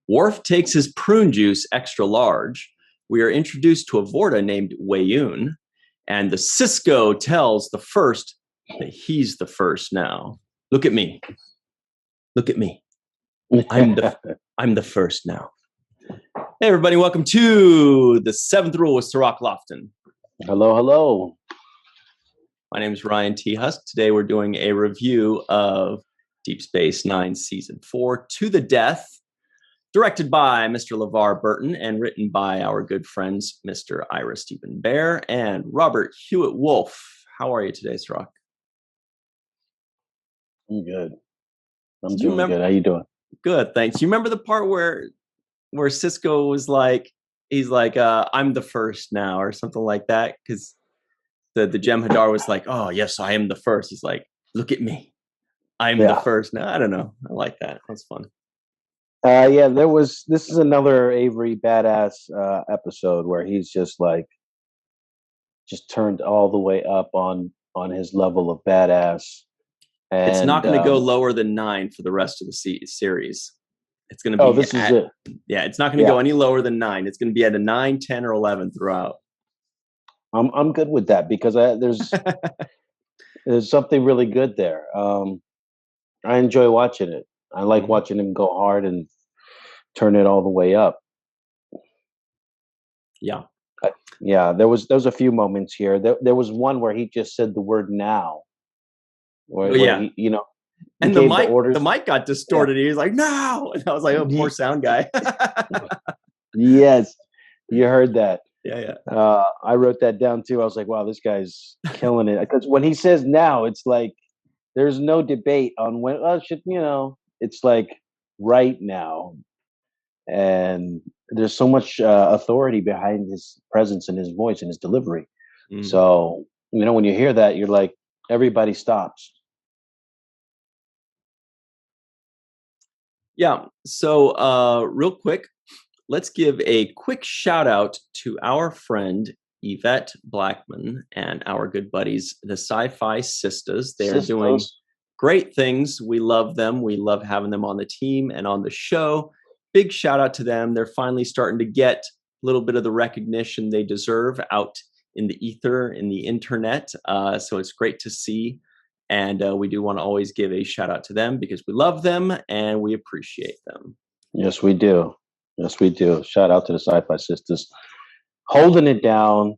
Worf takes his prune juice extra large. We are introduced to a Vorta named Weyoun, and the Sisko tells the first that he's the first now. Look at me. Look at me. I'm the first now. Hey, everybody. Welcome to the Seventh Rule with Cirroc Lofton. Hello, hello. My name is Ryan T. Husk. Today we're doing a review of Deep Space Nine Season 4, To the Death, directed by Mr. LeVar Burton and written by our good friends, Mr. Ira Stephen Bear and Robert Hewitt Wolf. How are you today, Cirroc? I'm good. I'm doing good. How you doing? Good, thanks. You remember the part where Sisko was like, he's like, I'm the first now, or something like that? Because the Jem'Hadar was like, oh, yes, I am the first. He's like, look at me. I'm the first now. I don't know. I like that. That's fun. This is another Avery badass episode where he's just turned all the way up on his level of badass. And it's not going to go lower than 9 for the rest of the series. It's going to be. Oh, this is it. Yeah, it's not going to go any lower than 9. It's going to be at a 9, 10, or 11 throughout. I'm good with that because there's something really good there. I enjoy watching it. I like watching him go hard and turn it all the way up. Yeah. There was a few moments here. There was one where he just said the word now. Where he, and the mic got distorted. He was like, no. And I was like, oh, poor sound guy. Yes. You heard that. Yeah. I wrote that down too. I was like, wow, this guy's killing it. Because when he says now, it's like there's no debate on when. It's like right now, and there's so much authority behind his presence and his voice and his delivery. So when you hear that, you're like, everybody stops. Yeah. So real quick, let's give a quick shout out to our friend Yvette Blackmon and our good buddies, the Sci-Fi Sisters. They're doing great things. We love them. We love having them on the team and on the show. Big shout out to them. They're finally starting to get a little bit of the recognition they deserve out in the ether, in the internet. So it's great to see. And we do want to always give a shout out to them because we love them and we appreciate them. Yes, we do. Yes, we do. Shout out to the Sci-Fi Sisters. Holding it down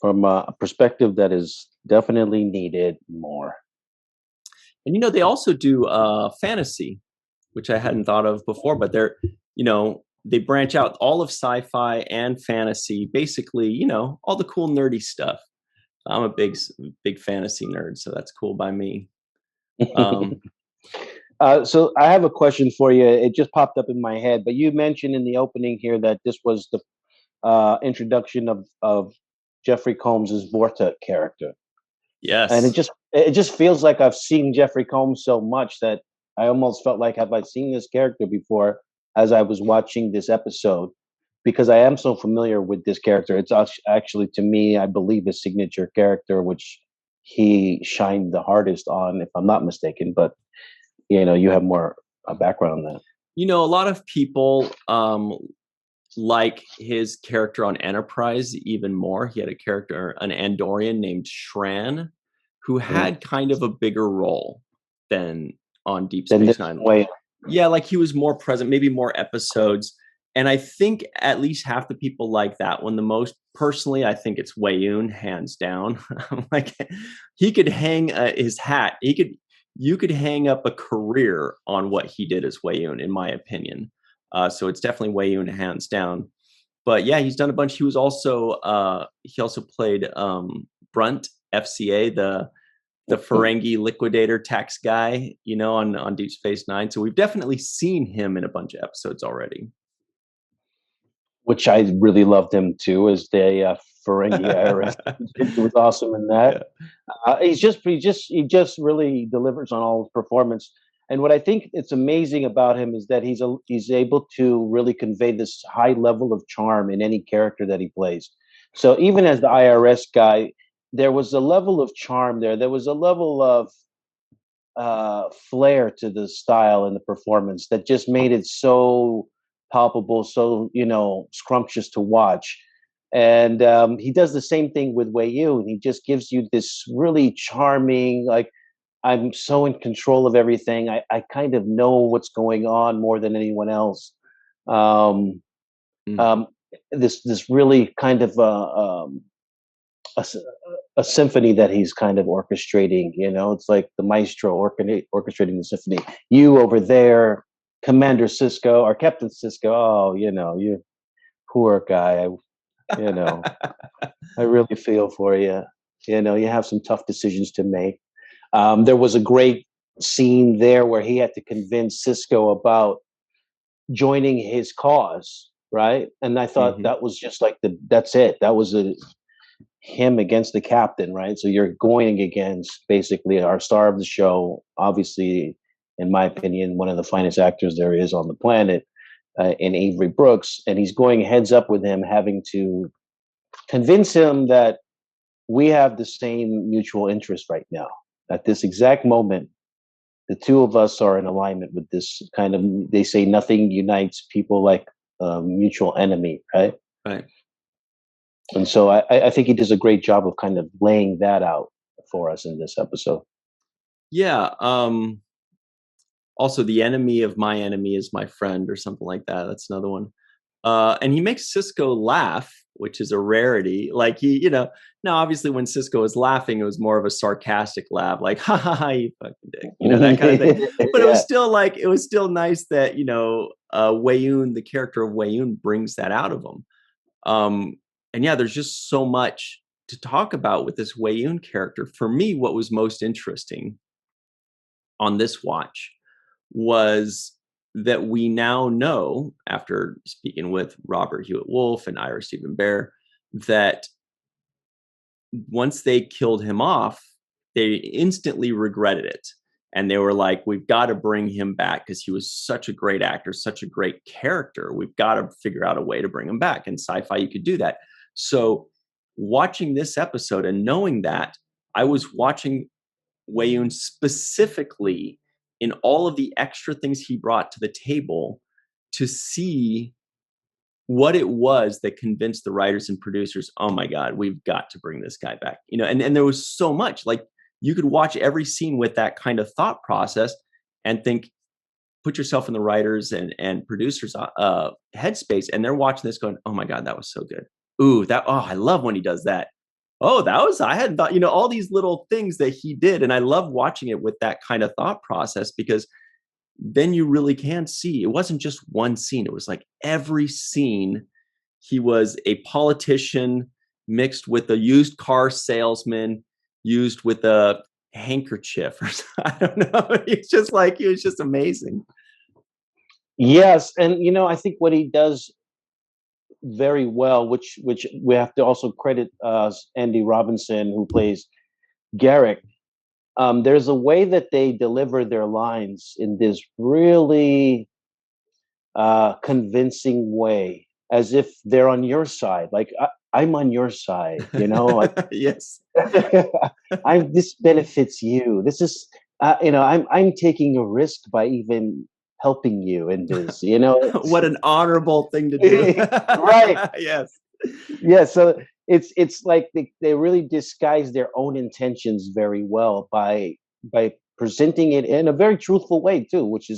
from a perspective that is definitely needed more. And, they also do fantasy, which I hadn't thought of before, but they're, they branch out all of sci-fi and fantasy, basically, all the cool nerdy stuff. I'm a big fantasy nerd, so that's cool by me. So I have a question for you. It just popped up in my head, but you mentioned in the opening here that this was the introduction of Jeffrey Combs's Vorta character. Yes, and it just feels like I've seen Jeffrey Combs so much that I almost felt like have I seen this character before as I was watching this episode, because I am so familiar with this character. It's actually, to me, I believe, his signature character, which he shined the hardest on, if I'm not mistaken. But you have more background on that. A lot of people like his character on Enterprise even more. He had a character, an Andorian named Shran, who had kind of a bigger role than on Deep Space Nine. Yeah, like he was more present, maybe more episodes. And I think at least half the people like that one the most. Personally, I think it's Weyoun, hands down. Like he could hang his hat. You could hang up a career on what he did as Weyoun, in my opinion. So it's definitely Weyoun, hands down. But yeah, he's done a bunch. He was also he also played Brunt, FCA, the Ferengi liquidator tax guy, on Deep Space Nine. So we've definitely seen him in a bunch of episodes already. Which I really loved him too, as the Ferengi IRS. He was awesome in that. Yeah. He just really delivers on all his performance. And what I think it's amazing about him is that he's able to really convey this high level of charm in any character that he plays. So even as the IRS guy, there was a level of charm there. There was a level of flair to the style and the performance that just made it so palpable, so scrumptious to watch. And he does the same thing with Weyoun. He just gives you this really charming, like, I'm so in control of everything. I kind of know what's going on more than anyone else. Um, Mm. this really kind of a, s- a symphony that he's kind of orchestrating. It's like the maestro orchestrating the symphony. You over there, Commander Sisko or Captain Sisko. Oh, you poor guy. You know, I really feel for you. You have some tough decisions to make. There was a great scene there where he had to convince Sisko about joining his cause, right? And I thought Mhm. that was just like that's it. That was him against the captain, right? So you're going against basically our star of the show, obviously, in my opinion, one of the finest actors there is on the planet, in Avery Brooks, and he's going heads up with him, having to convince him that we have the same mutual interest right now. At this exact moment, the two of us are in alignment with this kind of, they say nothing unites people like a mutual enemy, right? Right. And so I think he does a great job of kind of laying that out for us in this episode. Yeah. Also, the enemy of my enemy is my friend, or something like that. That's another one. And he makes Sisko laugh, which is a rarity. Like now obviously when Sisko was laughing, it was more of a sarcastic laugh, like "ha ha ha, you fucking dick," that kind of thing. But Yeah. it was still nice that Weyoun, the character of Weyoun, brings that out of him. And yeah, there's just so much to talk about with this Weyoun character. For me, what was most interesting on this watch was that we now know, after speaking with Robert Hewitt Wolf and Ira Stephen Bear, that once they killed him off, they instantly regretted it. And they were like, we've got to bring him back because he was such a great actor, such a great character. We've got to figure out a way to bring him back. And sci-fi, you could do that. So watching this episode and knowing that, I was watching Weyoun specifically in all of the extra things he brought to the table to see what it was that convinced the writers and producers, oh my God, we've got to bring this guy back. And there was so much, like, you could watch every scene with that kind of thought process and think, put yourself in the writers and producers headspace, and they're watching this going, oh my God, that was so good. Ooh, I love when he does that. Oh, I hadn't thought, all these little things that he did. And I love watching it with that kind of thought process, because then you really can see it wasn't just one scene. It was like every scene he was a politician mixed with a used car salesman, used with a handkerchief, or I don't know. It was just amazing. Yes, and I think what he does very well, which we have to also credit Andy Robinson, who plays Garrick. There's a way that they deliver their lines in this really convincing way, as if they're on your side. Like, I'm on your side, like, Yes. this benefits you. This is, I'm taking a risk by even helping you in this. What an honorable thing to do. Right. Yes. Yeah. So it's like they really disguise their own intentions very well by presenting it in a very truthful way too, which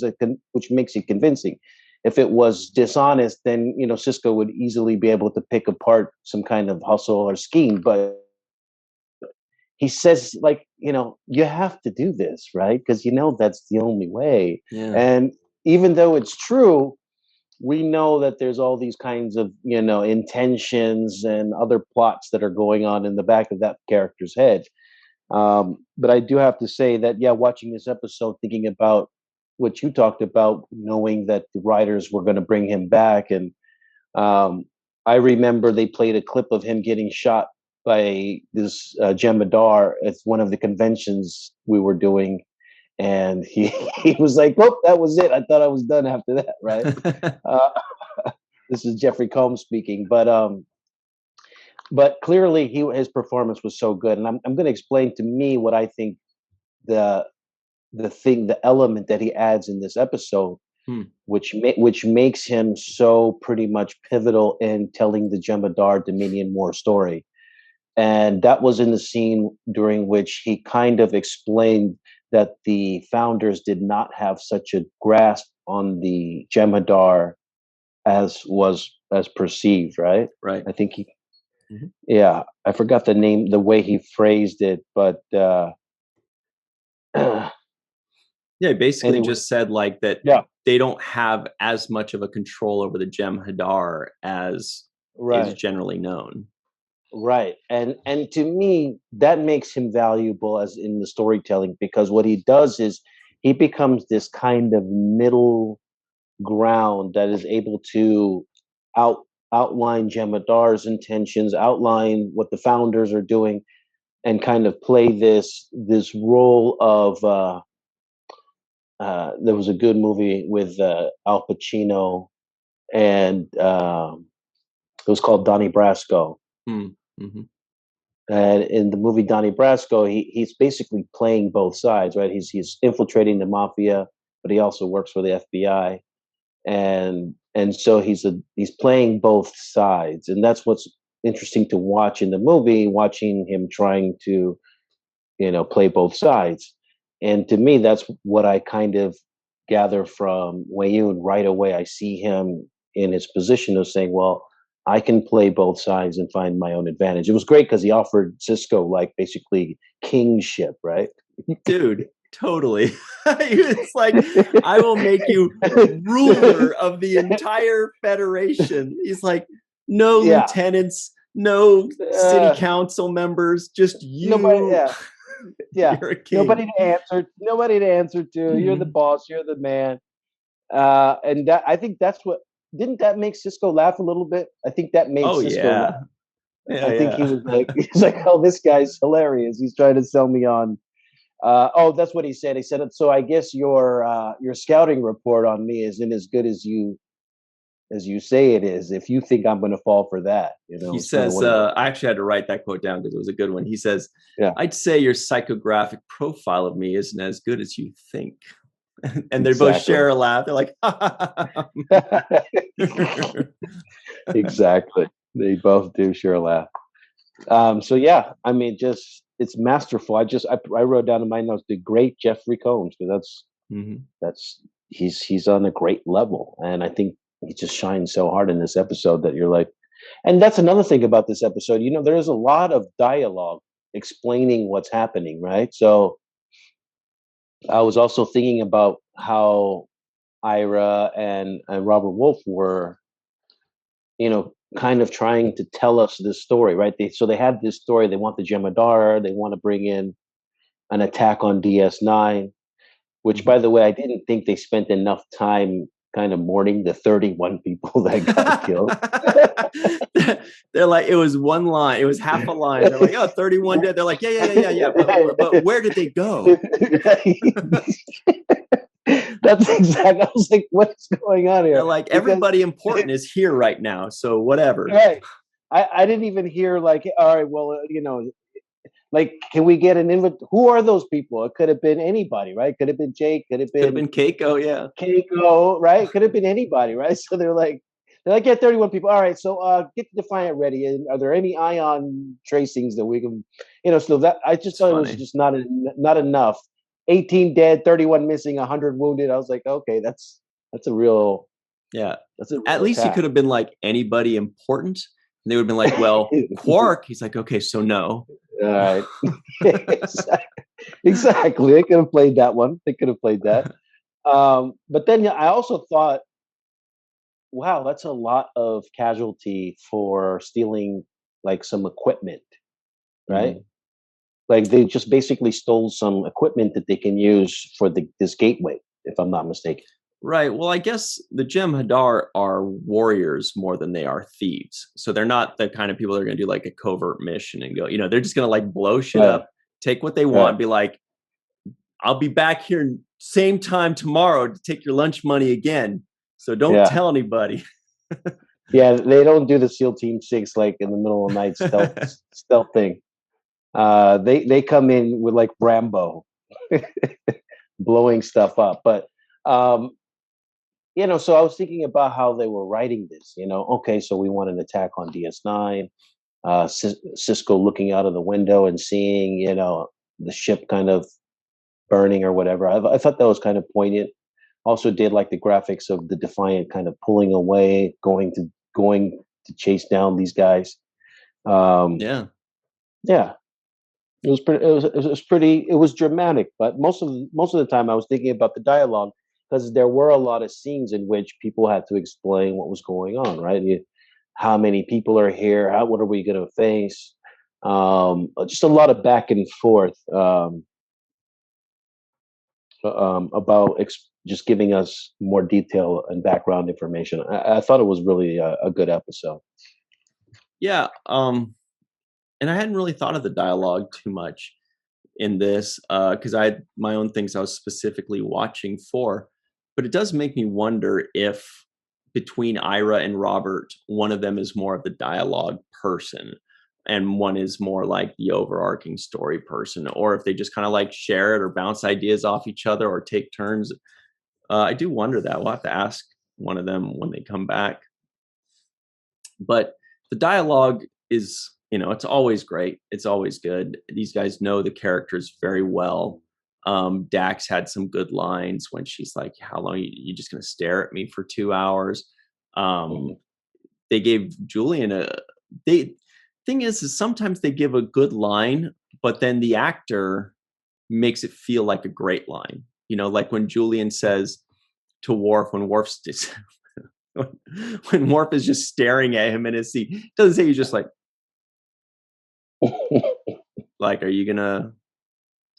makes it convincing. If it was dishonest, then Sisko would easily be able to pick apart some kind of hustle or scheme. But he says, like, you have to do this, right? Because that's the only way. Yeah. And even though it's true, we know that there's all these kinds of intentions and other plots that are going on in the back of that character's head. But I do have to say that, yeah, watching this episode, thinking about what you talked about, knowing that the writers were going to bring him back, and I remember they played a clip of him getting shot by this Jem'Hadar at one of the conventions we were doing, and he he was like, "Oh, that was it. I thought I was done after that." Right? Uh, this is Jeffrey Combs speaking, but clearly his performance was so good, and I'm going to explain to me what I think the the element that he adds in this episode. Hmm. which makes him so pretty much pivotal in telling the Jem'Hadar Dominion War story. And that was in the scene during which he kind of explained that the founders did not have such a grasp on the Jem'Hadar as perceived, right? Right. I think he, Mhm. yeah, I forgot the name, the way he phrased it, but Yeah, he basically anyway, just said like that yeah, they don't have as much of a control over the Jem'Hadar as is right. generally known. Right. And to me, that makes him valuable as in the storytelling, because what he does is he becomes this kind of middle ground that is able to out outline Jem'Hadar's intentions, outline what the founders are doing, and kind of play this role of there was a good movie with Al Pacino, and it was called Donnie Brasco. Mm, mhm. And in the movie Donnie Brasco, he's basically playing both sides, right? He's infiltrating the mafia, but he also works for the FBI, and so he's playing both sides, and that's what's interesting to watch in the movie, watching him trying to play both sides. And to me, that's what I kind of gather from Weyoun right away. I see him in his position of saying, well, I can play both sides and find my own advantage. It was great because he offered Sisko like basically kingship, right? Dude, totally. It's like, I will make you ruler of the entire Federation. He's like, no Yeah. lieutenants, no city Uh, council members, just nobody. you. Yeah. Yeah. You're a king. Nobody to answer. Nobody to answer to. You're the Mhm. boss. You're the man. And that I think that's what didn't that make Cisco laugh a little bit? I think that made Oh Cisco laugh. yeah. Yeah, I think he yeah. was like, he's like, oh, this guy's hilarious. He's trying to sell me on. Oh, that's what he said. He said, so I guess your scouting report on me isn't as good as you say it is. If you think I'm going to fall for that, He it's kind of says, what he. I actually had to write that quote down because it was a good one. He says, Yeah, I'd say your psychographic profile of me isn't as good as you think. And they both exactly. share a laugh. They're like, Exactly. They both do share a laugh. So yeah, I mean, just it's masterful. I wrote down in my notes the great Jeffrey Combs, because Mhm. that's he's on a great level, and I think he just shines so hard in this episode that you're like, and that's another thing about this episode. There is a lot of dialogue explaining what's happening, right? So I was also thinking about how Ira and Robert Wolf were, kind of trying to tell us this story, right? They had this story. They want the Jem'Hadar. They want to bring in an attack on DS9. Which, Mhm. by the way, I didn't think they spent enough time kind of mourning the 31 people that got killed. They're like, it was one line, it was half a line. They're like, oh, 31 dead. They're like, yeah. But where did they go? That's exactly. I was like, "What's going on They're here?" like, Because everybody important is here right now. So whatever. right, I didn't even hear like, all right, well, like, can we get an invite? Who are those people? It could have been anybody, right? Could have been Jake. Could have Could have been been Keiko, yeah. Keiko, right? Could have been anybody, right? So they're like, yeah, 31 people. All right, so get the Defiant ready. And are there any ion tracings that we can, so that I just It's thought it was funny. just not enough. 18 dead, 31 missing, 100 wounded. I was like, okay, that's a real Yeah. that's a At real least he attack. could have been like anybody important. And they would have been like, well, Quark. He's like, okay, so no. All right. Exactly. They could have played that one. They could have played that. But then I also thought, wow, that's a lot of casualty for stealing like some equipment, right? Mhm. Like they just basically stole some equipment that they can use for this gateway, if I'm not mistaken. Right. Well, I guess the Jem'Hadar are warriors more than they are thieves. So they're not the kind of people that are going to do like a covert mission and go, they're just going to like blow shit Right. up, take what they Right. want, be like, I'll be back here same time tomorrow to take your lunch money again. So don't Yeah. tell anybody. Yeah. They don't do the SEAL Team 6 like in the middle of the night stealth thing. They come in with like Rambo, blowing stuff up. But um, so I was thinking about how they were writing this. Okay, so we want an attack on DS9. Sisko looking out of the window and seeing, the ship kind of burning or whatever. I thought that was kind of poignant. Also, did like the graphics of the Defiant kind of pulling away, going to chase down these guys. Yeah. Yeah, it was pretty. It was pretty. It was dramatic, but most of the time I was thinking about the dialogue because there were a lot of scenes in which people had to explain what was going on. Right? How many people are here? What are we going to face? Just a lot of back and forth about just giving us more detail and background information. I thought it was really a good episode. Yeah. And I hadn't really thought of the dialogue too much in this because I had my own things I was specifically watching for. But it does make me wonder if between Ira and Robert, one of them is more of the dialogue person and one is more like the overarching story person, or if they just kind of like share it or bounce ideas off each other or take turns. I do wonder that. We'll have to ask one of them when they come back. But the dialogue is, it's always great. It's always good. These guys know the characters very well. Dax had some good lines when she's like, how long you just going to stare at me for 2 hours? They gave Julian thing is sometimes they give a good line, but then the actor makes it feel like a great line. Like when Julian says to Worf, when when Worf is just staring at him in his seat, doesn't say he's just like, like, are you gonna?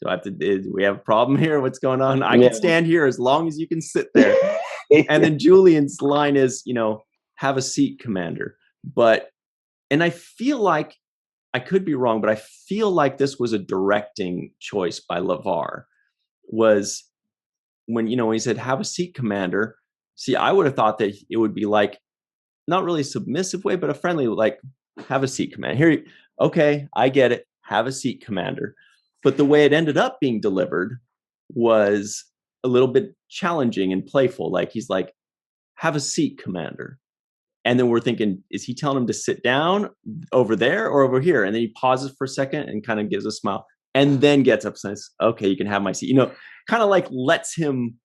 Do we have a problem here? What's going on? I can stand here as long as you can sit there. And then Julian's line is, have a seat, Commander. And I feel like, I could be wrong, but I feel like this was a directing choice by LeVar. Was when he said, have a seat, Commander. See, I would have thought that it would be like, not really a submissive way, but a friendly, like, have a seat, Commander. Here, okay, I get it. Have a seat, Commander. But the way it ended up being delivered was a little bit challenging and playful. Like, he's like, have a seat, Commander. And then we're thinking, is he telling him to sit down over there or over here? And then he pauses for a second and kind of gives a smile and then gets up and says, okay, you can have my seat. Kind of like lets him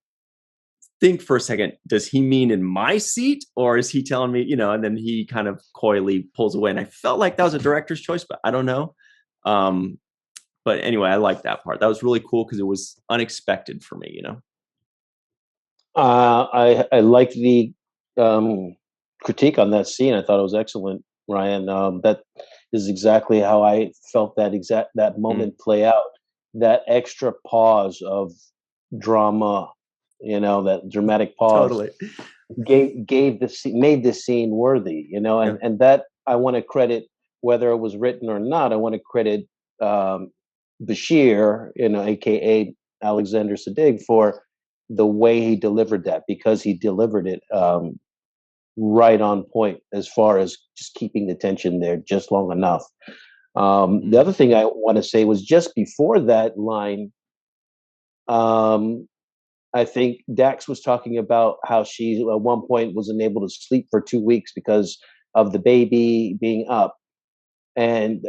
think for a second, does he mean in my seat or is he telling me, and then he kind of coyly pulls away. And I felt like that was a director's choice, but I don't know. But anyway, I like that part. That was really cool because it was unexpected for me, I like the critique on that scene. I thought it was excellent, Ryan. That is exactly how I felt that moment play out. That extra pause of drama, that dramatic pause, totally made the scene worthy, and that I want to credit, whether it was written or not. I want to credit Bashir, aka Alexander Siddig, for the way he delivered that, because he delivered it right on point as far as just keeping the tension there just long enough. The other thing I want to say was just before that line, I think Dax was talking about how she at one point wasn't able to sleep for 2 weeks because of the baby being up. And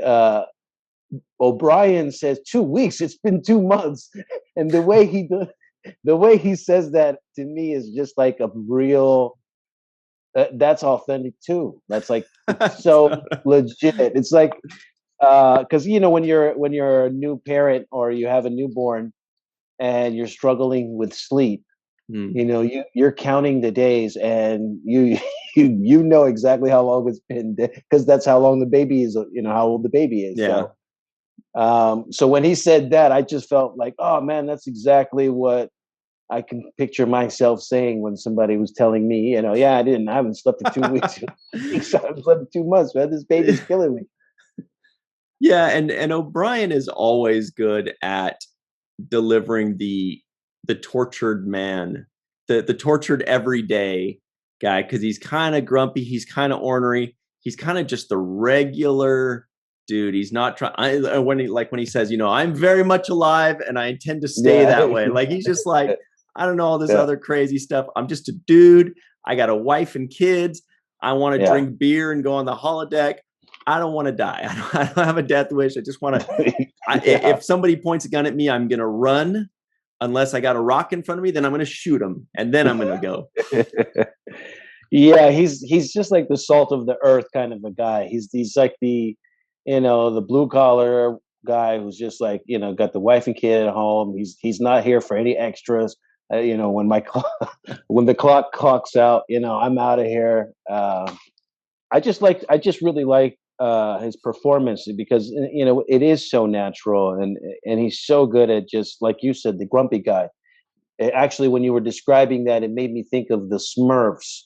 O'Brien says 2 weeks, it's been 2 months. And the way he says that to me is just like a real, that's authentic too. That's like so legit. It's like, because when you're a new parent or you have a newborn and you're struggling with sleep, you're counting the days, and you know exactly how long it's been, because that's how long the baby is. How old the baby is. Yeah. So when he said that, I just felt like, oh man, that's exactly what I can picture myself saying when somebody was telling me, I haven't slept in 2 weeks. I haven't slept in 2 months, man. This baby's killing me. Yeah, and O'Brien is always good at delivering the tortured man, the tortured everyday guy, because he's kind of grumpy, he's kind of ornery, he's kind of just the regular dude. He's not trying when he says, I'm very much alive and I intend to stay that way. Like, he's just like, I don't know all this other crazy stuff. I'm just a dude. I got a wife and kids. I want to drink beer and go on the holodeck. I don't want to die. I don't have a death wish. I just want to. If somebody points a gun at me, I'm gonna run. Unless I got a rock in front of me, then I'm gonna shoot him, and then I'm gonna go. Yeah, he's just like the salt of the earth kind of a guy. He's like the, the blue collar guy who's just like, got the wife and kid at home. He's not here for any extras. When when the clock clocks out, I'm out of here. I just really like his performance because it is so natural and he's so good at, just like you said, the grumpy guy. Actually, when you were describing that, it made me think of the Smurfs,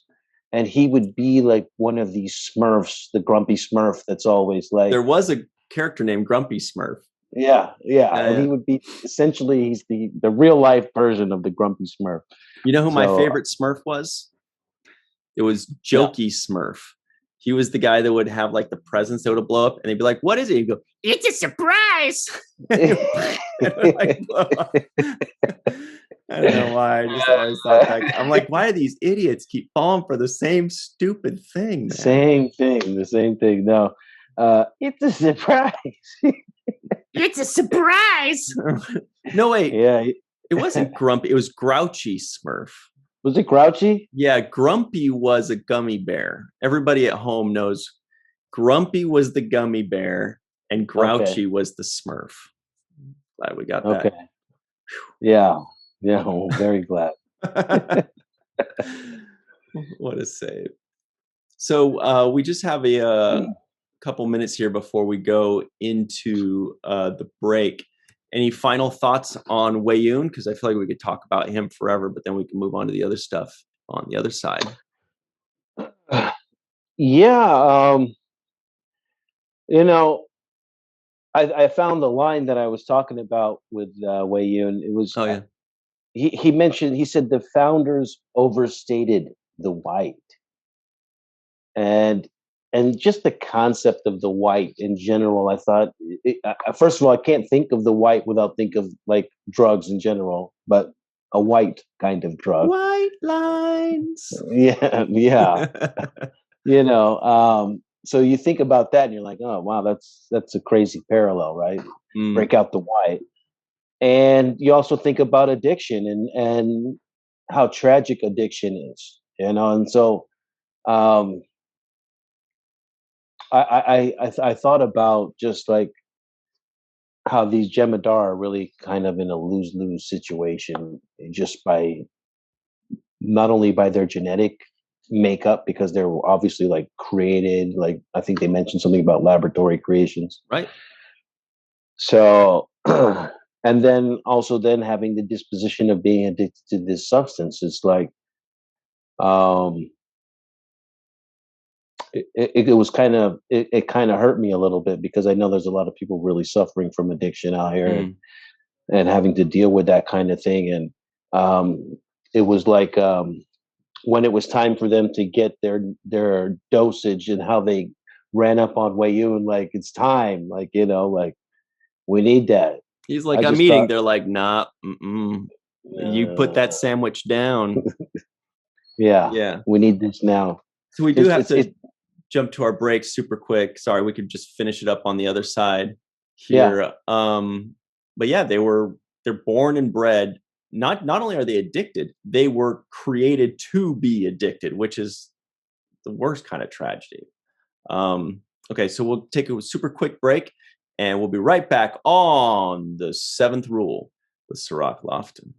and he would be like one of these Smurfs, the grumpy Smurf that's always like. There was a character named Grumpy Smurf. Yeah, and he would be essentially, he's the real life version of the grumpy Smurf. You know who my favorite Smurf was? It was Jokey Smurf. He was the guy that would have like the presents that would blow up, and they'd be like, "What is it?" He'd go, "It's a surprise." I don't know why. I just always thought that. I'm like, why do these idiots keep falling for the same stupid thing? Man? The same thing. No, it's a surprise. It's a surprise. No, wait. Yeah, it wasn't Grumpy. It was Grouchy Smurf. Was it Grouchy? Yeah, Grumpy was a gummy bear. Everybody at home knows Grumpy was the gummy bear and Grouchy was the Smurf. Glad we got that. Okay. Yeah, well, very glad. What a save. So we just have a couple minutes here before we go into the break. Any final thoughts on Weyoun? Because I feel like we could talk about him forever, but then we can move on to the other stuff on the other side. Yeah, I found the line that I was talking about with Weyoun. It was he mentioned, he said the founders overstated the white, and just the concept of the white in general. I thought, first of all, I can't think of the white without think of like drugs in general, but a white kind of drug. White lines. Yeah. So you think about that and you're like, oh wow, that's a crazy parallel, right? Break out the white. And you also think about addiction and how tragic addiction is, and so I thought about just like how these Jem'Hadar are really kind of in a lose-lose situation, just by not only by their genetic makeup, because they're obviously like created, like I think they mentioned something about laboratory creations, right? So and then also then having the disposition of being addicted to this substance is like it was kind of it kind of hurt me a little bit, because I know there's a lot of people really suffering from addiction out here and having to deal with that kind of thing. And it was like when it was time for them to get their dosage, and how they ran up on Weyoun, like, it's time, like, like, we need that. He's like, I'm eating. They're like, nah, you put that sandwich down. Yeah, we need this now. So we do have to jump to our break super quick. Sorry, we could just finish it up on the other side here. But yeah, they're born and bred. Not only are they addicted, they were created to be addicted, which is the worst kind of tragedy. Okay, so we'll take a super quick break, and we'll be right back on the 7th Rule with Cirroc Lofton.